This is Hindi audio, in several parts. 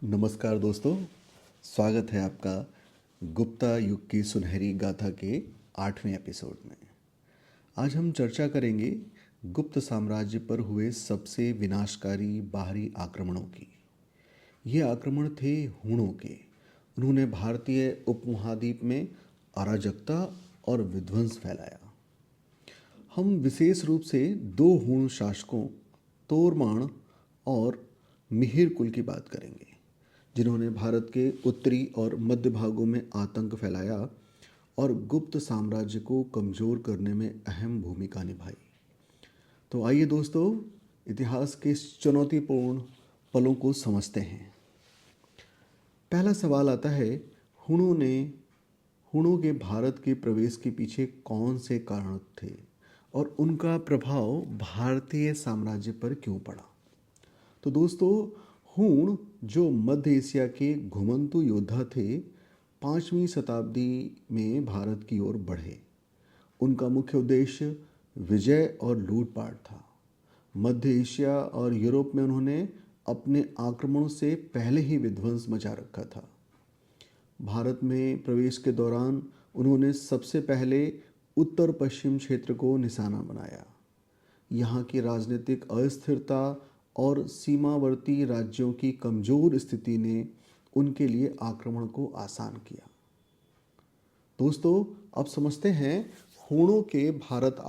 नमस्कार दोस्तों, स्वागत है आपका गुप्ता युग की सुनहरी गाथा के 8वें एपिसोड में। आज हम चर्चा करेंगे गुप्त साम्राज्य पर हुए सबसे विनाशकारी बाहरी आक्रमणों की। ये आक्रमण थे हूणों के। उन्होंने भारतीय उपमहाद्वीप में अराजकता और विध्वंस फैलाया। हम विशेष रूप से दो हूण शासकों तोरमाण और मिहिर कुल की बात करेंगे, जिन्होंने भारत के उत्तरी और मध्य भागों में आतंक फैलाया और गुप्त साम्राज्य को कमज़ोर करने में अहम भूमिका निभाई। तो आइए दोस्तों, इतिहास के इस चुनौतीपूर्ण पलों को समझते हैं। पहला सवाल आता है, हूणों के भारत के प्रवेश के पीछे कौन से कारण थे और उनका प्रभाव भारतीय साम्राज्य पर क्यों पड़ा। तो दोस्तों, हूण जो मध्य एशिया के घुमंतु योद्धा थे, 5वीं शताब्दी में भारत की ओर बढ़े। उनका मुख्य उद्देश्य विजय और लूटपाट था। मध्य एशिया और यूरोप में उन्होंने अपने आक्रमणों से पहले ही विध्वंस मचा रखा था। भारत में प्रवेश के दौरान उन्होंने सबसे पहले उत्तर पश्चिम क्षेत्र को निशाना बनाया। यहाँ की राजनीतिक अस्थिरता और सीमावर्ती राज्यों की कमज़ोर स्थिति ने उनके लिए आक्रमण को आसान किया। दोस्तों, अब समझते हैं हूणों के भारत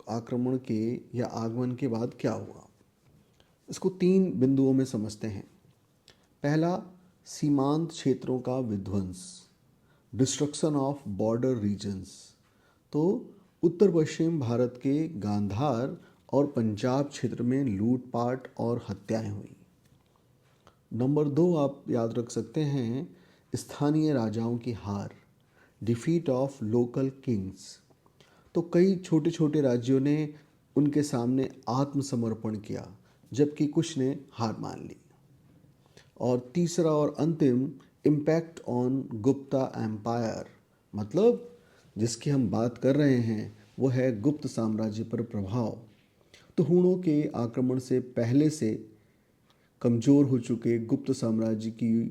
आक्रमण के या आगमन के बाद क्या हुआ। इसको 3 बिंदुओं में समझते हैं। पहला, सीमांत क्षेत्रों का विध्वंस, डिस्ट्रक्शन ऑफ बॉर्डर रीजन्स। तो उत्तर पश्चिम भारत के गांधार और पंजाब क्षेत्र में लूटपाट और हत्याएं हुई। नंबर 2 आप याद रख सकते हैं, स्थानीय राजाओं की हार, डिफीट ऑफ लोकल किंग्स। तो कई छोटे छोटे राज्यों ने उनके सामने आत्मसमर्पण किया, जबकि कुछ ने हार मान ली। और तीसरा और अंतिम, इम्पैक्ट ऑन गुप्ता एम्पायर, मतलब जिसकी हम बात कर रहे हैं वो है गुप्त साम्राज्य पर प्रभाव। तो हूणों के आक्रमण से पहले से कमज़ोर हो चुके गुप्त साम्राज्य की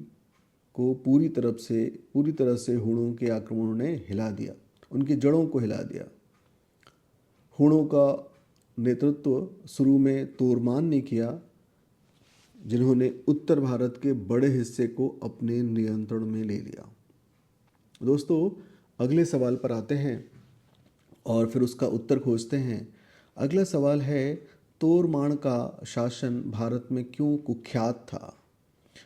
को पूरी तरह से हूणों के आक्रमणों ने हिला दिया, उनकी जड़ों को हिला दिया। हूणों का नेतृत्व शुरू में तोरमान ने किया, जिन्होंने उत्तर भारत के बड़े हिस्से को अपने नियंत्रण में ले लिया। दोस्तों, अगले सवाल पर आते हैं और फिर उसका उत्तर खोजते हैं। अगला सवाल है, तोरमाण का शासन भारत में क्यों कुख्यात था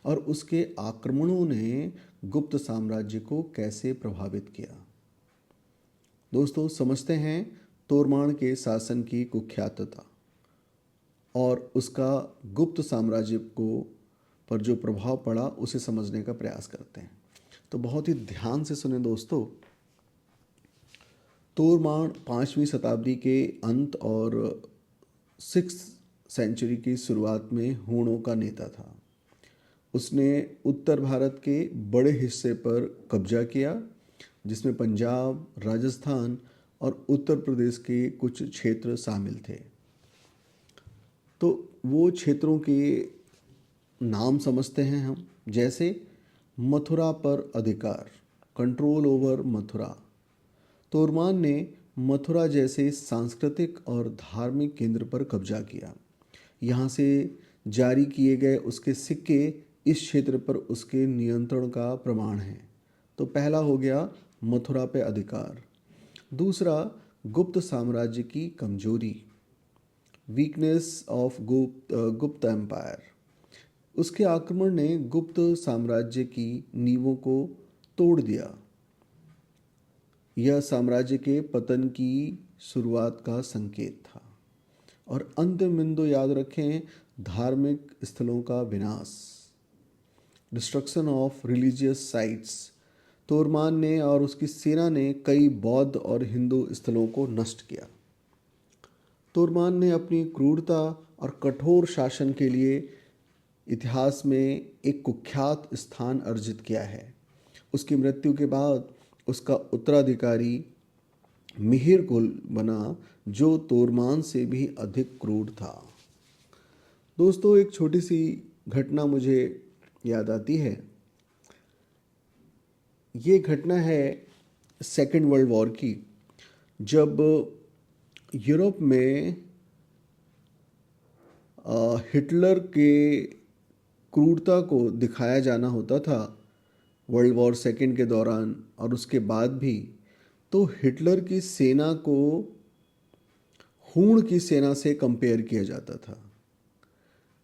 और उसके आक्रमणों ने गुप्त साम्राज्य को कैसे प्रभावित किया। दोस्तों, समझते हैं तोरमाण के शासन की कुख्यातता और उसका गुप्त साम्राज्य को पर जो प्रभाव पड़ा उसे समझने का प्रयास करते हैं। तो बहुत ही ध्यान से सुने दोस्तों। तोरमाण 5वीं शताब्दी के अंत और 6th सेंचुरी की शुरुआत में हूणों का नेता था। उसने उत्तर भारत के बड़े हिस्से पर कब्जा किया, जिसमें पंजाब, राजस्थान और उत्तर प्रदेश के कुछ क्षेत्र शामिल थे। तो वो क्षेत्रों के नाम समझते हैं हम, जैसे मथुरा पर अधिकार, कंट्रोल ओवर मथुरा। तोरमान ने मथुरा जैसे सांस्कृतिक और धार्मिक केंद्र पर कब्जा किया। यहाँ से जारी किए गए उसके सिक्के इस क्षेत्र पर उसके नियंत्रण का प्रमाण हैं। तो पहला हो गया मथुरा पे अधिकार। दूसरा, गुप्त साम्राज्य की कमजोरी, वीकनेस ऑफ गुप्त एम्पायर। उसके आक्रमण ने गुप्त साम्राज्य की नींवों को तोड़ दिया। यह साम्राज्य के पतन की शुरुआत का संकेत था। और अंतिम बिंदु याद रखें, धार्मिक स्थलों का विनाश, destruction of religious sites. Toraman ने और उसकी सेना ने कई बौद्ध और हिंदू स्थलों को नष्ट किया। तोरमान ने अपनी क्रूरता और कठोर शासन के लिए इतिहास में एक कुख्यात स्थान अर्जित किया है। उसकी मृत्यु के बाद उसका उत्तराधिकारी मिहिर कुल बना, जो तोरमान से भी अधिक क्रूर था। दोस्तों, एक छोटी सी घटना मुझे याद आती है। ये घटना है सेकेंड वर्ल्ड वॉर की, जब यूरोप में हिटलर के क्रूरता को दिखाया जाना होता था वर्ल्ड वॉर सेकेंड के दौरान और उसके बाद भी। तो हिटलर की सेना को हूण की सेना से कंपेयर किया जाता था,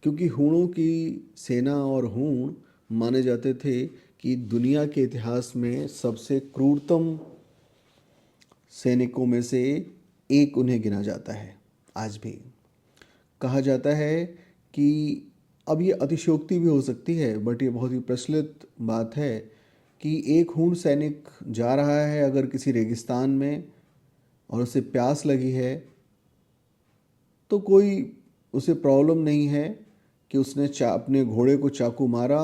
क्योंकि हूणों की सेना और हूण माने जाते थे कि दुनिया के इतिहास में सबसे क्रूरतम सैनिकों में से एक उन्हें गिना जाता है। आज भी कहा जाता है कि अब ये अतिशयोक्ति भी हो सकती है, बट ये बहुत ही प्रचलित बात है कि एक हूण सैनिक जा रहा है अगर किसी रेगिस्तान में और उसे प्यास लगी है, तो कोई उसे प्रॉब्लम नहीं है कि उसने अपने घोड़े को चाकू मारा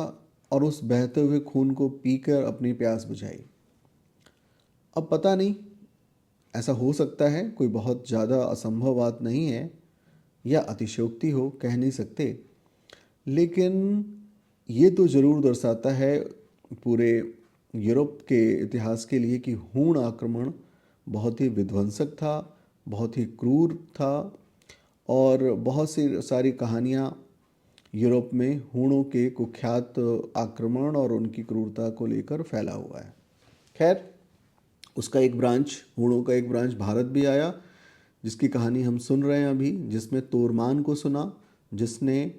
और उस बहते हुए खून को पीकर अपनी प्यास बुझाई। अब पता नहीं, ऐसा हो सकता है, कोई बहुत ज़्यादा असंभव बात नहीं है या अतिशयोक्ति हो, कह नहीं सकते, लेकिन ये तो ज़रूर दर्शाता है पूरे यूरोप के इतिहास के लिए कि हूण आक्रमण बहुत ही विध्वंसक था, बहुत ही क्रूर था और बहुत सी सारी कहानियाँ यूरोप में हूणों के कुख्यात आक्रमण और उनकी क्रूरता को लेकर फैला हुआ है। खैर, उसका एक ब्रांच, हूणों का एक ब्रांच भारत भी आया, जिसकी कहानी हम सुन रहे हैं अभी, जिसमें तोरमान को सुना, जिसने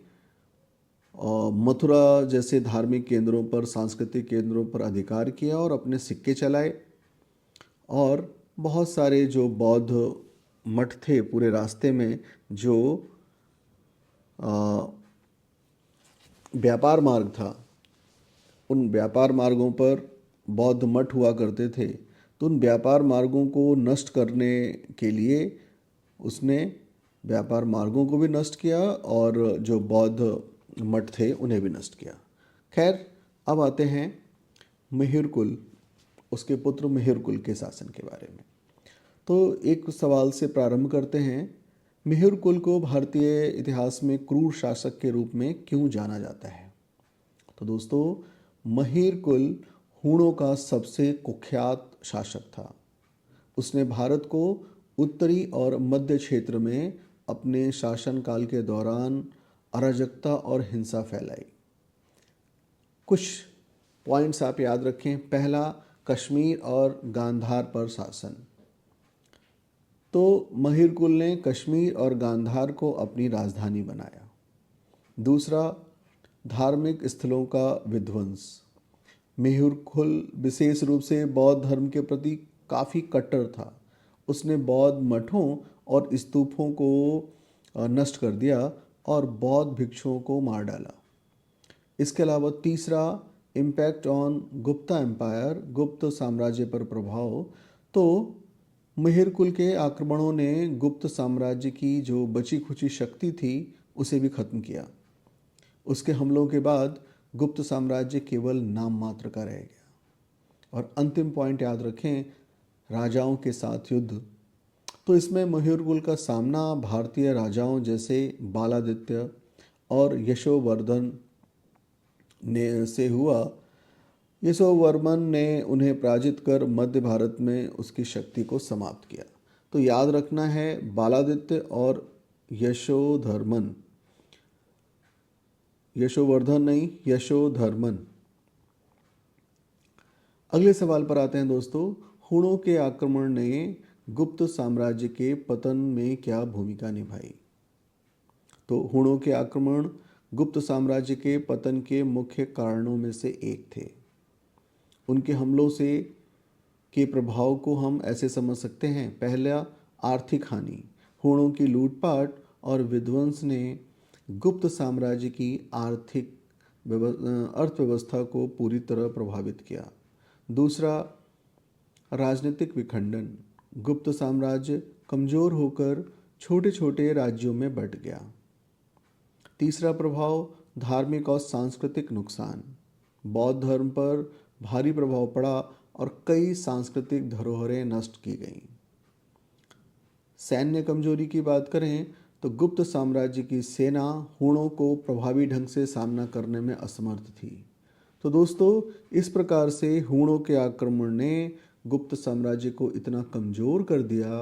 मथुरा जैसे धार्मिक केंद्रों पर, सांस्कृतिक केंद्रों पर अधिकार किया और अपने सिक्के चलाए। और बहुत सारे जो बौद्ध मठ थे पूरे रास्ते में, जो व्यापार मार्ग था, उन व्यापार मार्गों पर बौद्ध मठ हुआ करते थे, तो उन व्यापार मार्गों को नष्ट करने के लिए उसने व्यापार मार्गों को भी नष्ट किया और जो बौद्ध मठ थे उन्हें भी नष्ट किया। खैर, अब आते हैं मिहिरकुल, उसके पुत्र मिहिरकुल के शासन के बारे में। तो एक सवाल से प्रारंभ करते हैं। मिहिरकुल को भारतीय इतिहास में क्रूर शासक के रूप में क्यों जाना जाता है? तो दोस्तों, मिहिरकुल हूणों का सबसे कुख्यात शासक था। उसने भारत को उत्तरी और मध्य क्षेत्र में अपने शासनकाल के दौरान अराजकता और हिंसा फैलाई। कुछ पॉइंट्स आप याद रखें। पहला, कश्मीर और गांधार पर शासन। तो मिहिरकुल ने कश्मीर और गांधार को अपनी राजधानी बनाया। दूसरा, धार्मिक स्थलों का विध्वंस। मिहिरकुल विशेष रूप से बौद्ध धर्म के प्रति काफ़ी कट्टर था। उसने बौद्ध मठों और स्तूपों को नष्ट कर दिया और बौद्ध भिक्षुओं को मार डाला। इसके अलावा तीसरा, इम्पैक्ट ऑन गुप्ता एम्पायर, गुप्त साम्राज्य पर प्रभाव। तो मिहिरकुल के आक्रमणों ने गुप्त साम्राज्य की जो बची खुची शक्ति थी उसे भी खत्म किया। उसके हमलों के बाद गुप्त साम्राज्य केवल नाम मात्र का रह गया। और अंतिम पॉइंट याद रखें, राजाओं के साथ युद्ध। तो इसमें मिहिरकुल का सामना भारतीय राजाओं जैसे बालादित्य और यशोवर्धन ने से हुआ। यशोवर्मन ने उन्हें पराजित कर मध्य भारत में उसकी शक्ति को समाप्त किया। तो याद रखना है, बालादित्य और यशोधर्मन, यशोवर्धन नहीं, यशोधर्मन। अगले सवाल पर आते हैं दोस्तों। हूणों के आक्रमण ने गुप्त साम्राज्य के पतन में क्या भूमिका निभाई? तो हूणों के आक्रमण गुप्त साम्राज्य के पतन के मुख्य कारणों में से एक थे। उनके हमलों से के प्रभाव को हम ऐसे समझ सकते हैं। पहला, आर्थिक हानि। हूणों की लूटपाट और विध्वंस ने गुप्त साम्राज्य की अर्थव्यवस्था को पूरी तरह प्रभावित किया। दूसरा, राजनीतिक विखंडन। गुप्त साम्राज्य कमज़ोर होकर छोटे छोटे राज्यों में बंट गया। तीसरा प्रभाव, धार्मिक और सांस्कृतिक नुकसान। बौद्ध धर्म पर भारी प्रभाव पड़ा और कई सांस्कृतिक धरोहरें नष्ट की गईं। सैन्य कमजोरी की बात करें तो गुप्त साम्राज्य की सेना हूणों को प्रभावी ढंग से सामना करने में असमर्थ थी। तो दोस्तों, इस प्रकार से हूणों के आक्रमण ने गुप्त साम्राज्य को इतना कमज़ोर कर दिया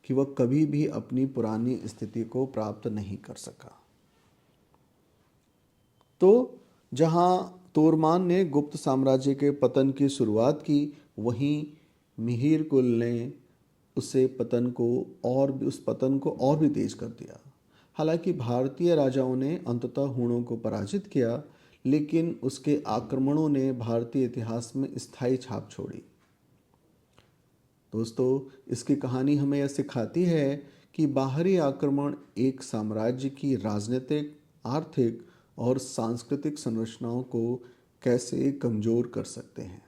कि वह कभी भी अपनी पुरानी स्थिति को प्राप्त नहीं कर सका। तो जहाँ तोरमान ने गुप्त साम्राज्य के पतन की शुरुआत की, वहीं मिहिर कुल ने उस पतन को और भी तेज कर दिया। हालांकि भारतीय राजाओं ने अंततः हूणों को पराजित किया, लेकिन उसके आक्रमणों ने भारतीय इतिहास में स्थायी छाप छोड़ी। दोस्तों, इसकी कहानी हमें यह सिखाती है कि बाहरी आक्रमण एक साम्राज्य की राजनीतिक, आर्थिक और सांस्कृतिक संरचनाओं को कैसे कमज़ोर कर सकते हैं।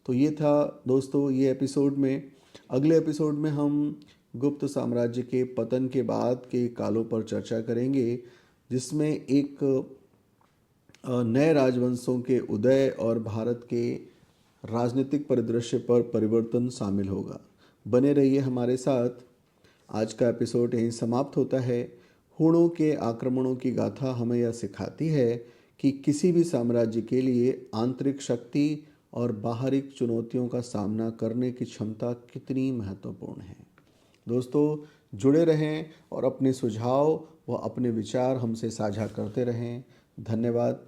तो ये था दोस्तों ये एपिसोड में। अगले एपिसोड में हम गुप्त साम्राज्य के पतन के बाद के कालों पर चर्चा करेंगे, जिसमें एक नए राजवंशों के उदय और भारत के राजनीतिक परिदृश्य पर परिवर्तन शामिल होगा। बने रहिए हमारे साथ। आज का एपिसोड यहीं समाप्त होता है। हूणों के आक्रमणों की गाथा हमें यह सिखाती है कि किसी भी साम्राज्य के लिए आंतरिक शक्ति और बाहरी चुनौतियों का सामना करने की क्षमता कितनी महत्वपूर्ण है। दोस्तों, जुड़े रहें और अपने सुझाव व अपने विचार हमसे साझा करते रहें। धन्यवाद।